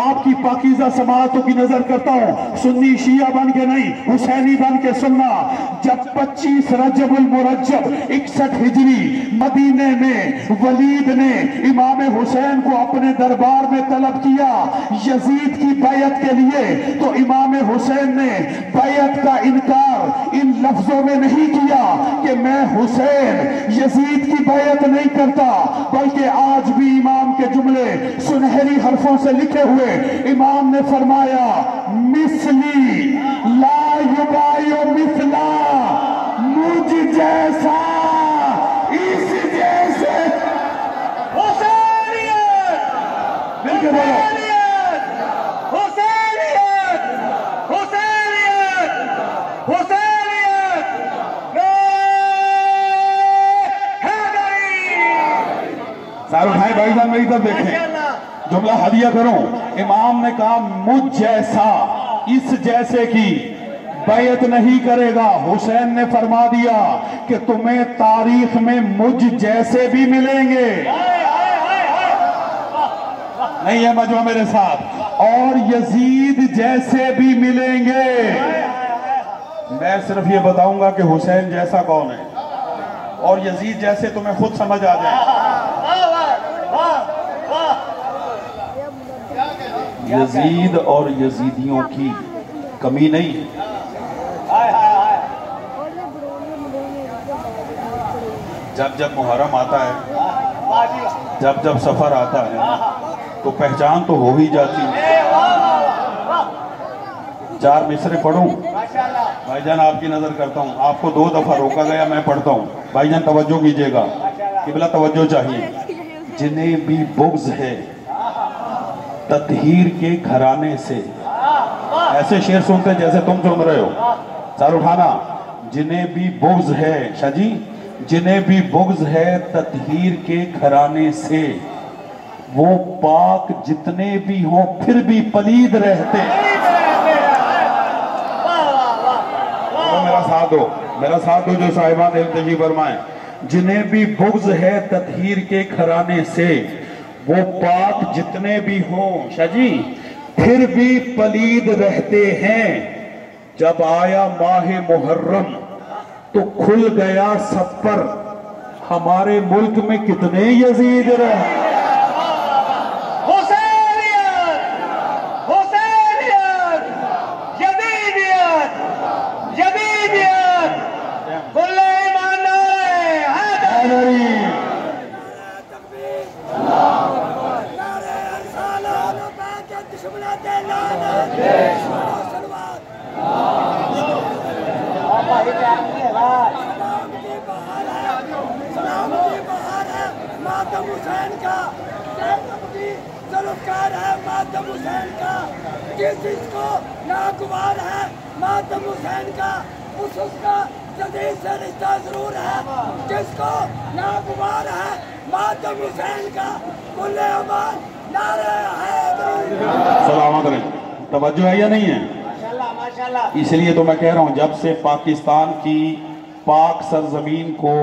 آپ کی پاکیزہ سماعتوں کی نظر کرتا ہوں، سنی شیعہ بن کے نہیں، حسینی بن کے سننا۔ جب 25 رجب المرجب 61 ہجری مدینے میں ولید نے امام حسین کو اپنے دربار میں طلب کیا یزید کی بیعت کے لیے، تو امام حسین نے بیعت کا انکار ان لفظوں میں نہیں کیا کہ میں حسین یزید کی بیعت نہیں کرتا، بلکہ آج بھی امام کے جملے سنہری حرفوں سے لکھے ہوئے امام نے فرمایا مثلی لا یبایع مثلا، مجھ جیسا اس جیسے حسینیت مل کے بولو حسینیت حسینیت حسینیت ساروں بھائی بھائی جان میری طرف دیکھیں، جملہ ہدیہ کروں۔ امام نے کہا مجھ جیسا اس جیسے کی بیعت نہیں کرے گا۔ حسین نے فرما دیا کہ تمہیں تاریخ میں مجھ جیسے بھی ملیں گے، نہیں ہے مجمع میرے ساتھ، اور یزید جیسے بھی ملیں گے۔ میں صرف یہ بتاؤں گا کہ حسین جیسا کون ہے اور یزید جیسے تمہیں خود سمجھ آ جائے۔ یزید اور یزیدیوں کی کمی نہیں، جب جب محرم آتا ہے، جب جب سفر آتا ہے تو پہچان تو ہو ہی جاتی ہے۔ 4 مصرے پڑھوں بھائی جان، آپ کی نظر کرتا ہوں، آپ کو 2 دفعہ روکا گیا، میں پڑھتا ہوں، بھائی جان توجہ کیجئے گا، قبلہ توجہ چاہیے۔ جنہیں بھی بغض ہے تطہیر کے گھرانے سے، ایسے شعر سنتے جیسے تم سن رہے ہو، سر اٹھانا، جنہیں بھی بغض ہے، شاہ جی، جنہیں بھی بغض ہے تطہیر کے گھرانے سے، وہ پاک جتنے بھی ہوں پھر بھی پلید رہتے۔ میرا ساتھ دو، میرا ساتھ دو جو صاحبان التجی فرمائیں۔ جنہیں بھی بغض ہے تطہیر کے گھرانے سے، وہ پاک جتنے بھی ہوں، شاہ جی، پھر بھی پلید رہتے ہیں۔ جب آیا ماہ محرم تو کھل گیا سب پر، ہمارے ملک میں کتنے یزید رہے۔ ماتم حسین کا طلبکار ہے، ماتم حسین کا جس جس کو ناگوار ہے، ماتم حسین کا اس کا جدید سے رشتہ ضرور ہے، جس کو ناگوار ہے ماتم حسین کا کل امان نعرہ حیدری۔ سلامت رہے، توجہ ہے یا نہیں ہے؟ اس لیے تو میں کہہ رہا ہوں، جب سے پاکستان کی پاک سرزمین کو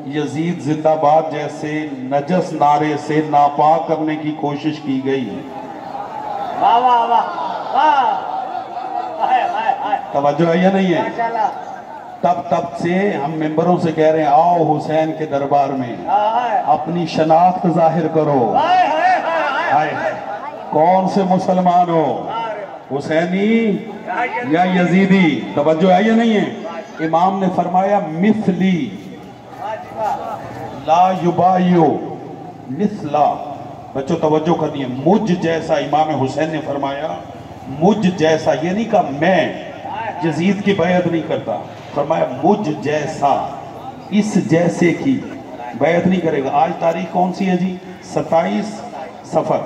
یزید زندہ باد جیسے نجس نعرے سے ناپاک کرنے کی کوشش کی گئی، توجہ ہے یا نہیں ہے؟ تب سے ہم ممبروں سے کہہ رہے ہیں آؤ حسین کے دربار میں اپنی شناخت ظاہر کرو۔ کون سے مسلمان ہو، حسینی یا یزیدی؟ توجہ ہے یا نہیں ہے؟ امام نے فرمایا مثلی لا یبایع مثلا، بچوں توجہ کرنی ہے، مجھ جیسا، امام حسین نے فرمایا مجھ جیسا، یہ نہیں کہا میں یزید کی بیعت نہیں کرتا، فرمایا مجھ جیسا اس جیسے کی بیعت نہیں کرے گا۔ آج تاریخ کون سی ہے جی؟ 27 صفر،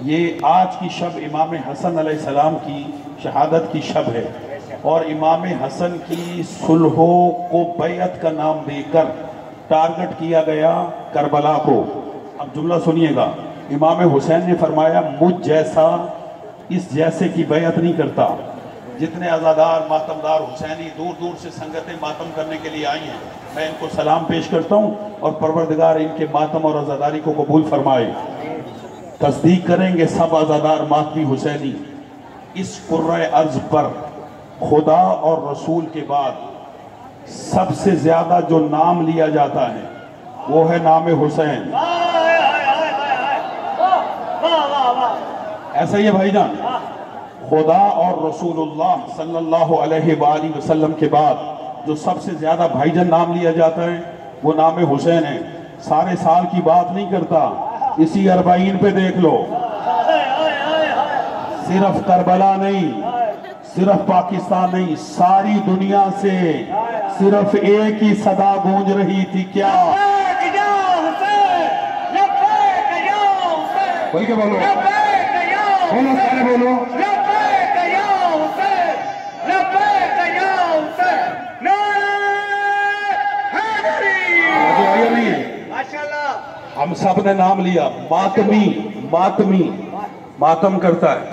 یہ آج کی شب امام حسن علیہ السلام کی شہادت کی شب ہے، اور امام حسن کی صلحوں کو بیعت کا نام دے کر ٹارگٹ کیا گیا کربلا کو۔ اب جملہ سنیے گا، امام حسین نے فرمایا مجھ جیسا اس جیسے کی بیعت نہیں کرتا۔ جتنے عزادار ماتمدار حسینی دور دور سے سنگتیں ماتم کرنے کے لیے آئی ہیں، میں ان کو سلام پیش کرتا ہوں، اور پروردگار ان کے ماتم اور عزاداری کو قبول فرمائے۔ تصدیق کریں گے سب عزادار ماتمی حسینی، اس قرۂ ارض پر خدا اور رسول کے بعد سب سے زیادہ جو نام لیا جاتا ہے وہ ہے نام حسین۔ ایسا ہی ہے بھائی جان، خدا اور رسول اللہ صلی اللہ علیہ وآلہ وسلم کے بعد جو سب سے زیادہ بھائی جان نام لیا جاتا ہے وہ نام حسین ہے۔ سارے سال کی بات نہیں کرتا، اسی 40 پہ دیکھ لو، صرف کربلا نہیں، صرف پاکستان نہیں، ساری دنیا سے صرف ایک ہی صدا گونج رہی تھی، کیا؟ بول کے بولو، بولو سارے بولو، ہم سب نے نام لیا۔ ماتمی، ماتمی ماتم کرتا ہے،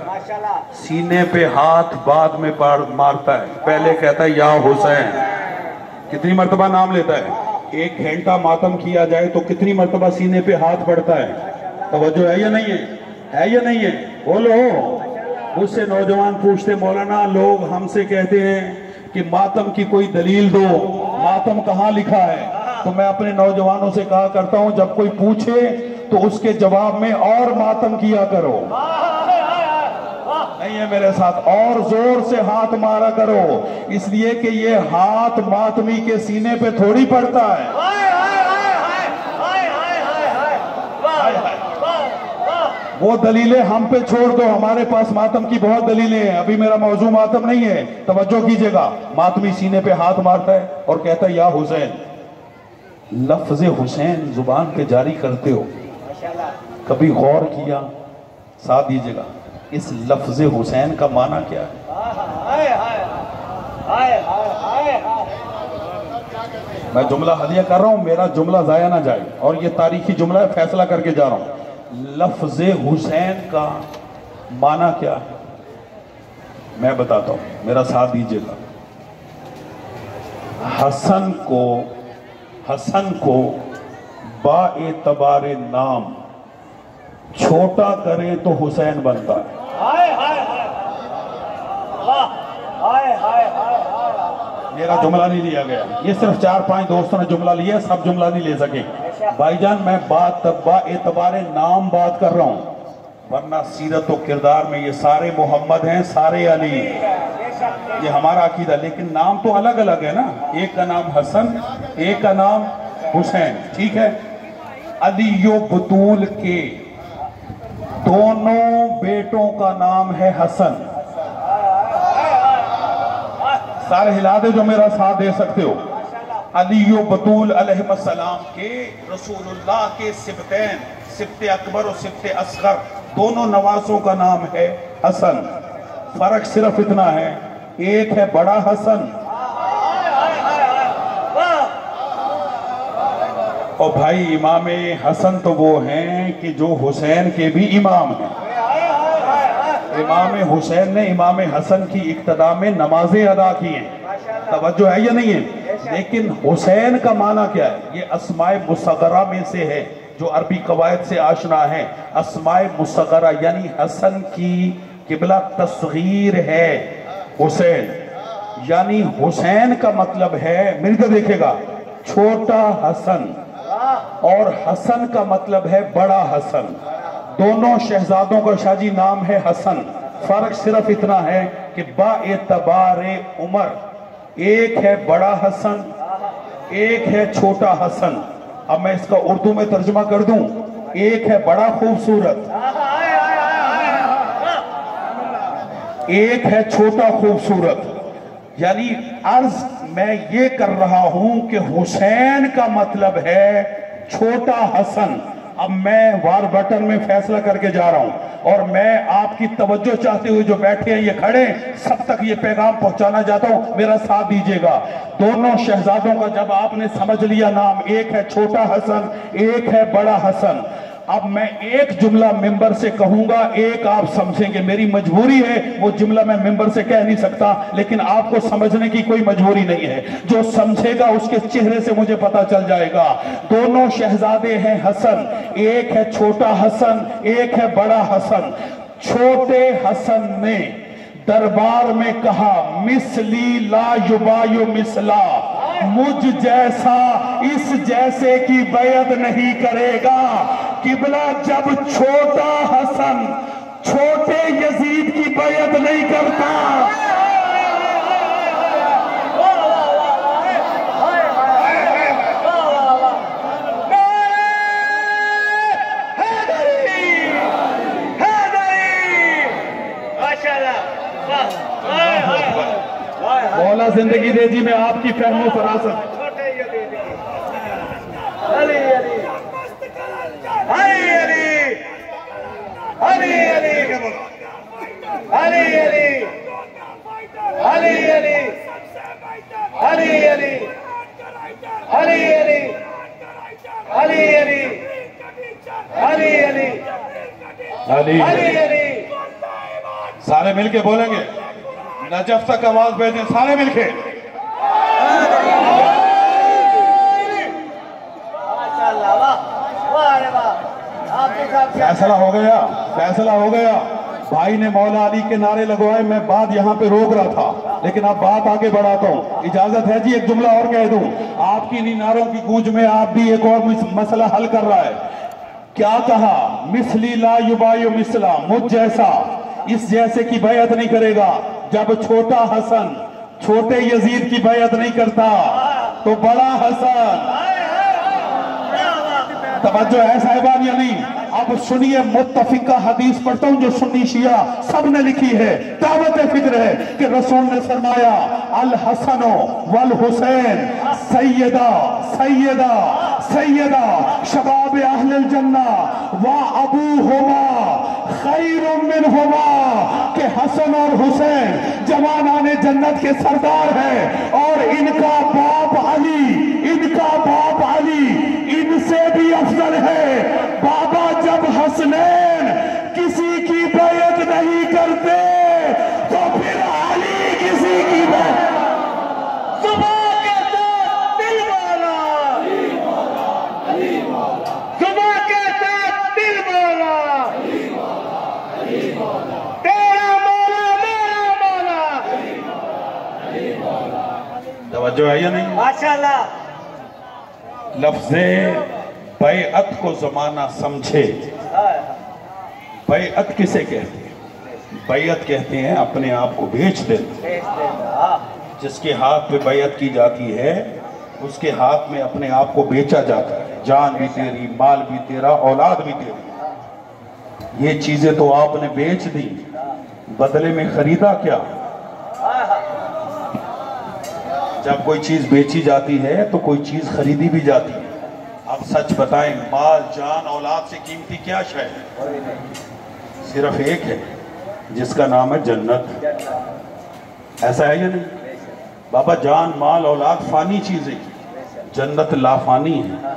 سینے پہ ہاتھ بعد میں مارتا ہے، پہلے کہتا ہے یا حسین۔ کتنی مرتبہ نام لیتا ہے؟ 1 گھنٹہ ماتم کیا جائے تو کتنی مرتبہ سینے پہ ہاتھ پڑتا ہے؟ توجہ ہے یا نہیں ہے؟ ہے یا نہیں ہے؟ بولو۔ مجھ سے نوجوان پوچھتے مولانا لوگ ہم سے کہتے ہیں کہ ماتم کی کوئی دلیل دو، ماتم کہاں لکھا ہے؟ تو میں اپنے نوجوانوں سے کہا کرتا ہوں جب کوئی پوچھے تو اس کے جواب میں اور ماتم کیا کرو، نہیں ہے میرے ساتھ، اور زور سے ہاتھ مارا کرو، اس لیے کہ یہ ہاتھ ماتمی کے سینے پہ تھوڑی پڑتا ہے۔ وہ دلیلیں ہم پہ چھوڑ دو، ہمارے پاس ماتم کی بہت دلیلیں ہیں، ابھی میرا موضوع ماتم نہیں ہے، توجہ کیجئے گا۔ ماتمی سینے پہ ہاتھ مارتا ہے اور کہتا ہے یا حسین۔ لفظ حسین زبان پہ جاری کرتے ہو، کبھی غور کیا؟ ساتھ دیجئے گا، اس لفظ حسین کا معنی کیا ہے؟ میں جملہ ہدیہ کر رہا ہوں، میرا جملہ ضائع نہ جائے، اور یہ تاریخی جملہ ہے، فیصلہ کر کے جا رہا ہوں۔ لفظ حسین کا معنی کیا ہے؟ میں بتاتا ہوں، میرا ساتھ دیجئے گا۔ حسن کو با اعتبار نام چھوٹا کرے تو حسین بنتا ہے۔ میرا جملہ نہیں لیا گیا، یہ صرف 4-5 دوستوں نے جملہ لیا، سب جملہ نہیں لے سکے۔ بھائی جان میں با اعتبار نام بات کر رہا ہوں، ورنہ سیرت و کردار میں یہ سارے محمد ہیں، سارے علی، یہ ہمارا عقیدہ، لیکن نام تو الگ الگ ہے نا، ایک کا نام حسن، ایک کا نام حسین، ٹھیک ہے؟ علی و بطول کے دونوں بیٹوں کا نام ہے حسن۔ سارے ہلا دے جو میرا ساتھ دے سکتے ہو۔ علی و بطول علیہ السلام کے رسول اللہ کے سبتین، سبت اکبر و سبت اصغر، دونوں نواسوں کا نام ہے حسن۔ فرق صرف اتنا ہے، ایک ہے بڑا حسن اور بھائی امام حسن تو وہ ہیں کہ جو حسین کے بھی امام ہیں۔ امام حسین نے امام حسن کی اقتداء میں نمازیں ادا کی ہیں، توجہ ہے یا نہیں ہے؟ لیکن حسین کا معنی کیا ہے؟ یہ اسماء مصغرہ میں سے ہے، جو عربی قواعد سے آشنا ہے۔ اسماء مصغرہ یعنی حسن کی قبلہ تصغیر ہے حسین، یعنی حسین کا مطلب ہے، مل کر دیکھے گا، چھوٹا حسن، اور حسن کا مطلب ہے بڑا حسن۔ دونوں شہزادوں کا شاہ جی نام ہے حسن، فرق صرف اتنا ہے کہ با اعتبار عمر ایک ہے بڑا حسن، ایک ہے چھوٹا حسن۔ اب میں اس کا اردو میں ترجمہ کر دوں، ایک ہے بڑا خوبصورت، ایک ہے چھوٹا خوبصورت، یعنی عرض میں یہ کر رہا ہوں کہ حسین کا مطلب ہے چھوٹا حسن۔ اب میں وار بٹن میں فیصلہ کر کے جا رہا ہوں، اور میں آپ کی توجہ چاہتے ہوئے جو بیٹھے ہیں یہ کھڑے سب تک یہ پیغام پہنچانا چاہتا ہوں، میرا ساتھ دیجئے گا۔ دونوں شہزادوں کا جب آپ نے سمجھ لیا نام، ایک ہے چھوٹا حسن، ایک ہے بڑا حسن، اب میں ایک جملہ ممبر سے کہوں گا، ایک آپ سمجھیں گے، میری مجبوری ہے، وہ جملہ میں ممبر سے کہہ نہیں سکتا، لیکن آپ کو سمجھنے کی کوئی مجبوری نہیں ہے، جو سمجھے گا اس کے چہرے سے مجھے پتا چل جائے گا۔ دونوں شہزادے ہیں حسن، ایک ہے چھوٹا حسن، ایک ہے بڑا حسن۔ چھوٹے حسن نے دربار میں کہا مثلی لا یبایو مثلا، مجھ جیسا اس جیسے کی بیعت نہیں کرے گا۔ قبلہ جب چھوٹا حسن چھوٹے یزید کی بیعت نہیں کرتا، مولا زندگی دے جی میں آپ کی فہم و فراست۔ علی علی علی علی علی علی علی علی علی علی علی علی علی علی علی علی علی سارے مل کے بولیں گے، نجف تک آواز بھیجیں سارے مل کے۔ فیصلہ ہو گیا، فیصلہ ہو گیا۔ بھائی نے مولا علی کے نعرے لگوائے، میں بات یہاں پہ روک رہا تھا، لیکن اب بات آگے بڑھاتا ہوں۔ اجازت ہے جی ایک جملہ اور کہہ دوں؟ آپ کی انہی نعروں کی گونج میں آپ بھی ایک اور مسئلہ حل کر رہا ہے۔ کیا کہا؟ مثلی لا یبایو مثلا، مجھ جیسا اس جیسے کی بیعت نہیں کرے گا۔ جب چھوٹا حسن چھوٹے یزید کی بیعت نہیں کرتا تو بڑا حسن، توجہ ہے صاحبان یا نہیں؟ اب سنیے، متفقہ حدیث پڑھتا ہوں جو سنی شیعہ سب نے لکھی ہے، دعوت فکر ہے کہ رسول نے فرمایا الحسن والحسین سیدہ سیدہ سیدہ شباب اہل الجنہ وابوہما خیر منہما، کہ حسن اور حسین جوانان جنت کے سردار ہیں، اور ان کا باپ علی، ان کا باپ علی ان سے بھی افضل ہے۔ بابا جب حسنین کسی کی بیعت نہیں کرتے تو پھر علی کسی کی بیعت۔ صبح کے ساتھ دل مولا، صبح کے ساتھ دل مولا، تیرا مولا میرا مولا۔ توجہ ہے یا نہیں؟ ماشاءاللہ۔ لفظ بیعت کو زمانہ سمجھے۔ بیعت کسے کہتے ہیں؟ بیعت کہتے ہیں اپنے آپ کو بیچ دینا۔ جس کے ہاتھ پہ بیعت کی جاتی ہے اس کے ہاتھ میں اپنے آپ کو بیچا جاتا ہے، جان بھی تیری، مال بھی تیرا، اولاد بھی تیری۔ یہ چیزیں تو آپ نے بیچ دی، بدلے میں خریدا کیا؟ جب کوئی چیز بیچی جاتی ہے تو کوئی چیز خریدی بھی جاتی ہے۔ اب سچ بتائیں، مال جان اولاد سے قیمتی کیا شے ہے؟ صرف ایک ہے جس کا نام ہے جنت۔ ایسا ہے یا نہیں؟ بابا جان مال اولاد فانی چیزیں، جنت لا فانی ہے۔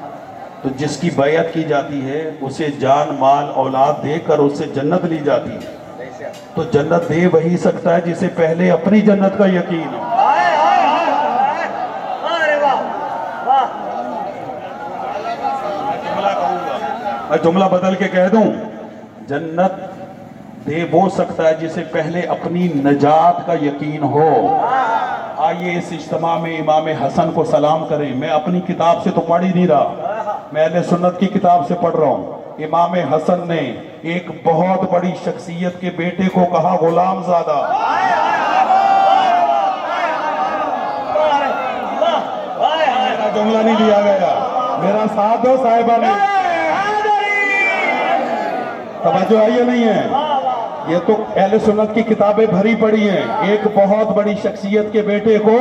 تو جس کی بیعت کی جاتی ہے اسے جان مال اولاد دے کر اس سے جنت لی جاتی ہے۔ تو جنت دے وہی سکتا ہے جسے پہلے اپنی جنت کا یقین ہو۔ میں جملہ بدل کے کہہ دوں، جنت دے وہ سکتا ہے جسے پہلے اپنی نجات کا یقین ہو۔ آئیے اس اجتماع میں امام حسن کو سلام کریں۔ میں اپنی کتاب سے تو پڑھ ہی نہیں رہا، میں اہل سنت کی کتاب سے پڑھ رہا ہوں۔ امام حسن نے ایک بہت بڑی شخصیت کے بیٹے کو کہا غلام زادہ۔ میرا جملہ نہیں لیا گیا، میرا ساتھ دو صاحبہ نے۔ توجہ ہے یا نہیں ہے؟ یہ تو اہل سنت کی کتابیں بھری پڑی ہیں۔ ایک بہت بڑی شخصیت کے بیٹے کو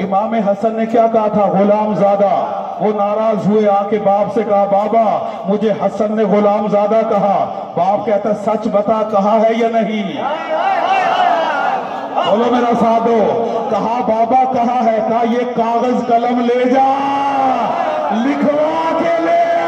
امام حسن نے کیا کہا تھا؟ غلام زادہ۔ وہ ناراض ہوئے، آ کے باپ سے کہا بابا مجھے حسن نے غلام زادہ کہا۔ باپ کہتا سچ بتا کہا ہے یا نہیں؟ بولو میرا ساتھ دو۔ کہا بابا کہا ہے۔ کہا یہ کاغذ قلم لے جا، لکھوا کے لے آ۔